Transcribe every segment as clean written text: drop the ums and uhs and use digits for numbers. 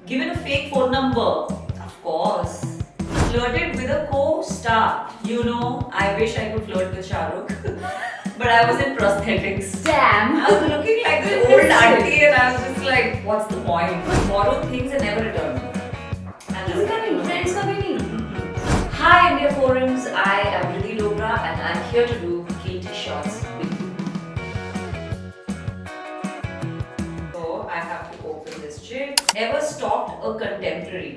Given a fake phone number, of course. Flirted with a co-star. You know, I wish I could flirt with Shah Rukh, but I was in prosthetics. Damn. I was looking like this old auntie, and I was just like, what's the point? Borrow things and never return them. And किसी का नहीं, friends का भी नहीं. Hi India Forums, I am Riddhi Dogra and I'm here to do guilty shots with you. So I have to open this chip. Ever stalked a contemporary?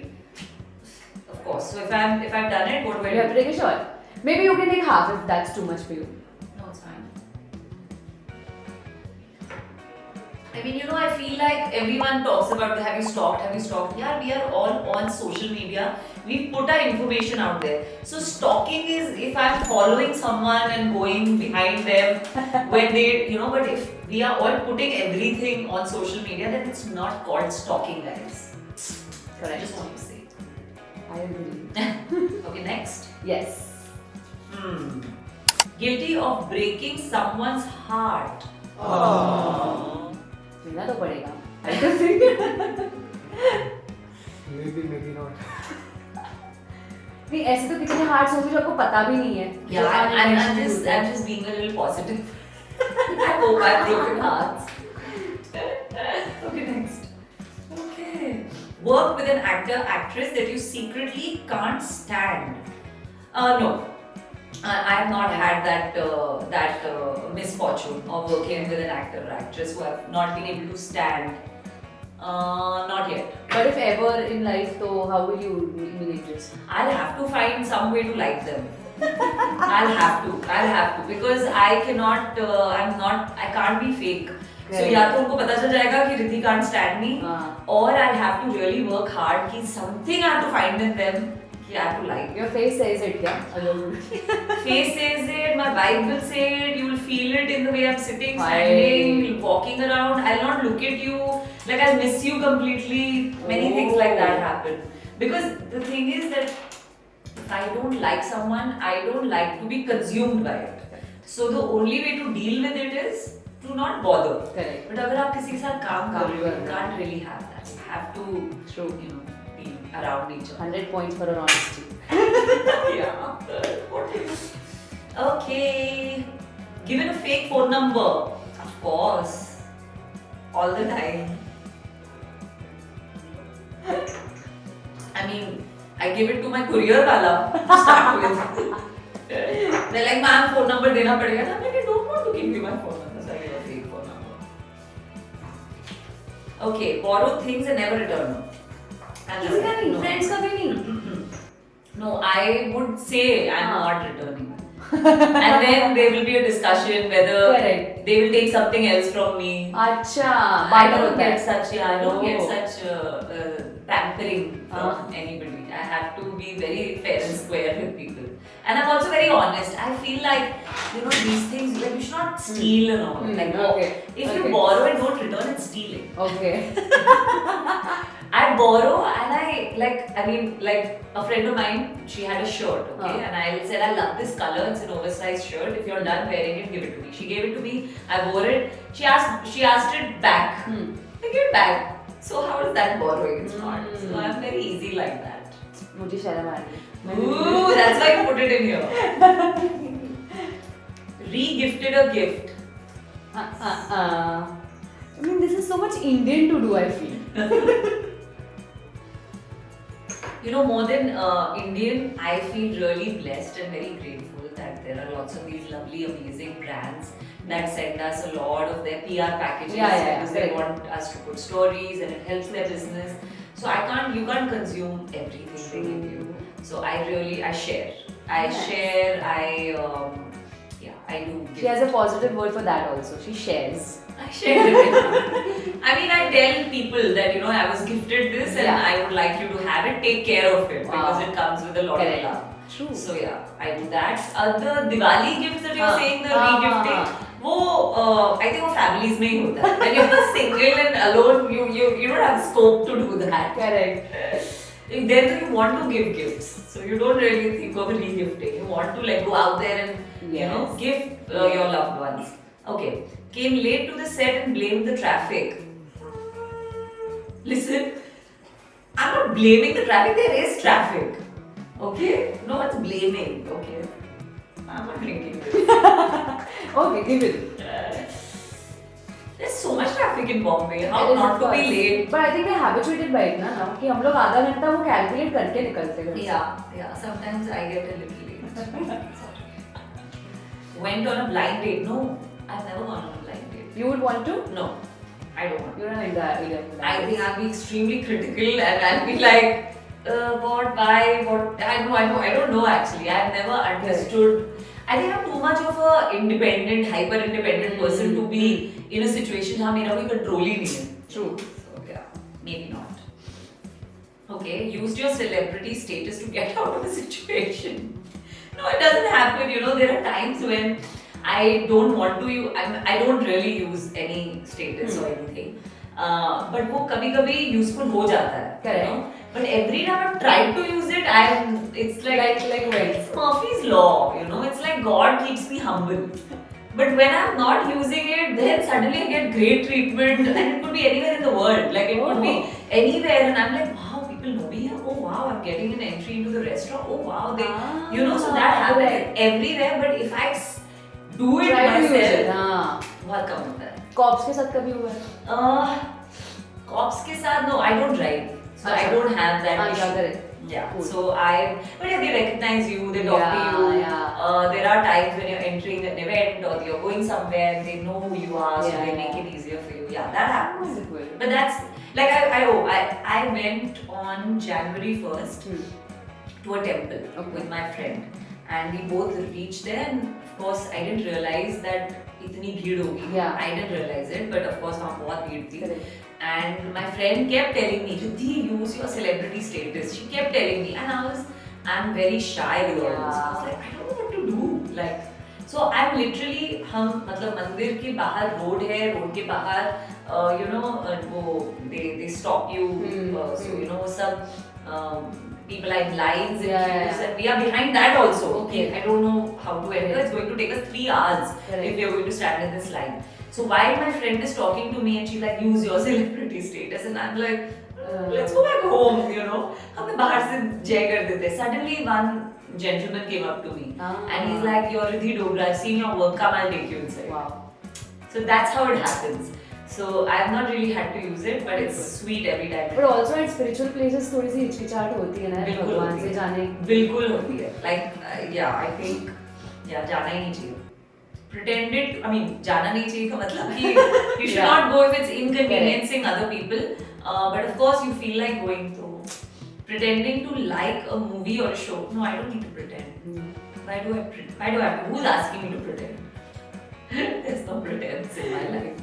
Of course. So if I've done it, what do I You have to do? take a shot. Maybe you can take half if that's too much for you. No, it's fine. I mean, I feel like everyone talks about have you stalked? Yeah, we are all on social media. We put our information out there. So stalking is if I'm following someone and going behind them when they, but if we are all putting everything on social media, then it's not called stalking, guys. I just want to say. I agree. Okay, next. Yes. Guilty of breaking someone's heart. मिलना तो पड़ेगा. I don't think. maybe not. नहीं ऐसे तो कितने hearts होंगे जो आपको पता भी नहीं है. Yeah, I'm just being a little positive. I hope I've broken hearts. Okay, next. Okay. Work with an actor, actress that you secretly can't stand. No. I have not had that misfortune of working with an actor or actress who have not been able to stand. Not yet. But if ever in life, so how will you emulate this? I'll have to find some way to like them. I'll have to because I cannot. I can't be fake. So या तो उनको पता चल जाएगा कि Riddhi can't stand me, or I'll have to really work hard कि something I have to find in them कि I have to like. Your face says it, क्या? Face says it, my vibe will say it, you will feel it in the way I'm sitting, standing, walking around. I'll not look at you, like I'll miss you completely. Many things like that happen. Because the thing is that if I don't like someone, I don't like to be consumed by it. So the only way to deal with it is to not bother. Correct. But अगर आप किसी के साथ काम कर रहे हो, you can't really have that. You have to, True. be around each other. 100 points for her honesty. Yeah. Okay. Given a fake phone number. Of course. All the time. I mean, I give it to my courier wala to start with. They're like, ma'am, phone number dena padega. I'm like, I don't want to give you my phone number. So I give a fake phone number. Okay, borrow things and never return them. किसी का नहीं, friends का भी नहीं. No, I would say I'm not returning. And then there will be a discussion whether Correct. they will take something else from me. अच्छा. I don't get such pampering from anybody. I have to be very fair and square with people. And I'm also very honest. I feel like, these things, like, you should not steal and all. Like, okay. If you borrow and don't return, it's stealing. Okay. I borrow and like a friend of mine, she had a shirt, okay, and I said, I love this color, it's an oversized shirt, if you're done wearing it, give it to me. She gave it to me, I wore it, she asked it back. I give it back. So how is that borrowing? It's not. So I'm very easy like that. मुझे शर्म आ रही है. Ooh, that's why you put it in here. Re-gifted a gift. I mean, this is so much Indian to do, I feel. More than Indian, I feel really blessed and very grateful that there are lots of these lovely, amazing brands that send us a lot of their PR packages because they want us to put stories and it helps their business. So you can't consume everything they give you. So I share. I do. She has a positive word for that also. She shares. I share it. I tell people that I was gifted this and I would like you to have it. Take care of it because it comes with a lot of love. True. So I do that. The Diwali gifts that you're saying, the re-gifting, I think वो families में ही होता है. When you're single and alone, you don't have scope to do that. Correct. Then you want to give gifts, so you don't really think of re-gifting. You want to go out there and gift your loved ones. Okay, came late to the set and blamed the traffic. Listen, not blaming the traffic. There is traffic. Okay? No one's blaming. Okay? I'm not drinking this. Okay, give it. There's so much traffic in Bombay. How It is, not of to be course. late? But I think we're habituated by it now कि हम लोग आधा घंटा वो calculate करके निकलते हैं. Yeah. Sometimes I get a little late. Went on a blind date. No, I've never gone on a blind date. You would want to? No, I don't want. You're not in that area. I think I'll be extremely critical and I'll be like, what, why, what? I don't know actually. I've never understood. I think I'm too much of a independent, hyper independent person to be in a situation जहाँ मेरा कोई control ही नहीं है. True. So yeah, maybe not. Okay, used your celebrity status to get out of a situation. No, it doesn't happen. You know, there are times when I don't want to use. I don't really use any status or anything. But वो कभी-कभी useful हो जाता है. Correct. You know? But every time I've tried to use it, it's like when? it's Murphy's law. You know, it's like God keeps me humble. But when I'm not using it, then suddenly I get great treatment, and it could be anywhere in the world. Like it could be anywhere, and I'm like, wow, people know me here. Oh wow, I'm getting an entry into the restaurant. Oh wow, you know, so that happens everywhere. But if I do it myself, बहुत कम होता है. Cops के साथ कभी हुआ है? Cops के साथ no, I don't drive, so I don't have that issue. Yeah, cool. So but yeah, they recognize you, they talk to you. Yeah. There are times when you're entering an event or you're going somewhere, they know who you are, so they make it easier for you. Yeah, that happens. Wonderful. But that's like I went on January 1st to a temple with my friend, and we both reached there, and of course I didn't realize that इतनी भीड़ होगी. Yeah. I didn't realize it, but of course वहाँ बहुत भीड़ थी. Correct. And my friend kept telling me, Riddhi, use your celebrity status. She kept telling me, and I'm very shy with all this. I was like, I don't know what to do. Like, so I'm literally, हम मतलब मंदिर के बाहर road है, road के बाहर, you know, वो they stop you, so you know सब people are in lines and queues, and we are behind that also. Okay, I don't know how to enter. It's going to take us 3 hours if we are going to stand in this line. So while my friend is talking to me and she's like, use your celebrity status, and I'm like, let's go back home, you know. हमें बाहर से जय कर देते. Suddenly one gentleman came up to me and he's like, you're Riddhi Dogra, I've seen your work, come, I'll take you inside. Wow. So that's how it happens. So I've not really had to use it, but it's sweet every time. But also at spiritual places थोड़ी सी हिचकिचाहट होती है ना भगवान से जाने. बिल्कुल होती है. Like yeah, I think जाना ही नहीं चाहिए. Pretended, I mean, जाना नहीं चाहिए का मतलब कि you should not go if it's inconveniencing other people. But of course you feel like going to pretending to like a movie or a show. No, I don't need to pretend. Why do I have to? Who's asking me to pretend? There's no pretense in my life.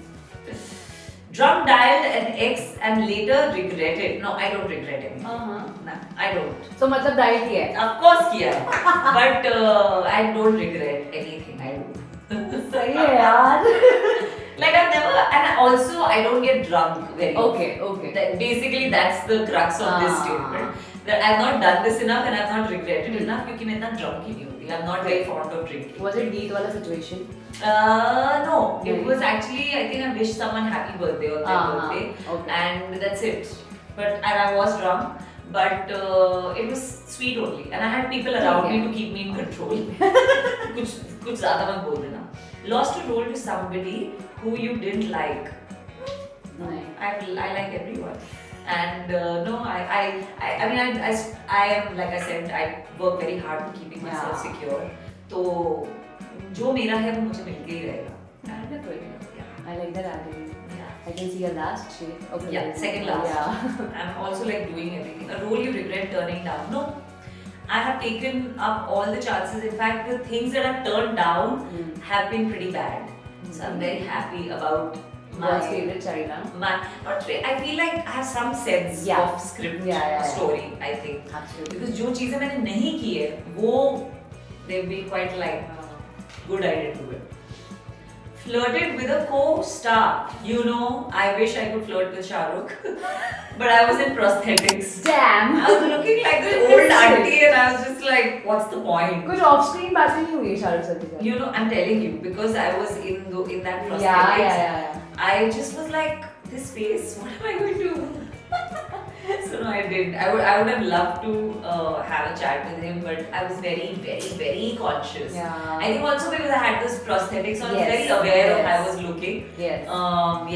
Drunk dialed an ex and later regretted. No, I don't regret anything. No, I don't. So मतलब dial किया है? Of course किया है. But I don't regret anything I do. सही है यार. Like I've never, and also I don't get drunk very often. Okay. Basically that's the crux of this statement. That I've not done this enough and I've not regretted enough क्योंकि मैं इतना drunk ही नहीं होती. I'm not very fond of drinking. Was it Geet वाला situation? No. It was actually, I think I wished someone happy birthday on their birthday. Okay. And that's it. And I was drunk. But it was sweet only, and I had people around me to keep me in control. कुछ ज़्यादा मत बोल देना. Lost a role to somebody who you didn't like. No, I like everyone, and no, I mean I am, like I said, I work very hard to keeping myself secure. तो जो मेरा है वो मुझे मिलके ही रहेगा. I like that attitude. I can see your last shade. Okay. Yeah, second last. Yeah. I'm also like doing everything. A role you regret turning down. No, I have taken up all the chances. In fact, the things that I've turned down have been pretty bad. So I'm very happy about my favorite child now. I feel like I have some sense of script, story. I think. Absolutely. Because जो चीजें मैंने नहीं की है, वो they've been quite like good. I didn't do it. Flirted with a co-star. You know, I wish I could flirt with Shah Rukh, but I was in prosthetics. Damn. I was looking like the old auntie, and I was just like, "What's the point?" कुछ off-screen बातें नहीं हुई Shah Rukh sir के साथ. You know, I'm telling you because I was in that prosthetics. Yeah. I just was like, this face. What am I going to do? So no, I didn't. I would have loved to have a chat with him, but I was very conscious. Yeah. I think also because I had this prosthetic, so I was Yes, very aware of yes. how I was looking. Yes.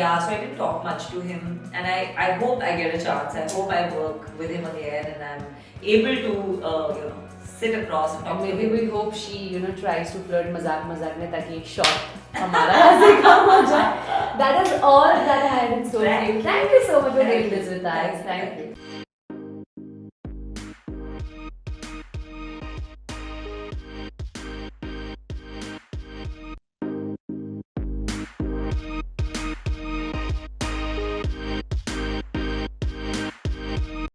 Yeah, so I didn't talk much to him, and I hope I get a chance. I hope I work with him again, and I'm able to sit across and talk And to maybe him. we hope she tries to flirt मजाक में ताकि एक shot हमारा ऐसे काम हो जाए. That is all that I had in store for you. Thank you so much for doing this with us. Thank you.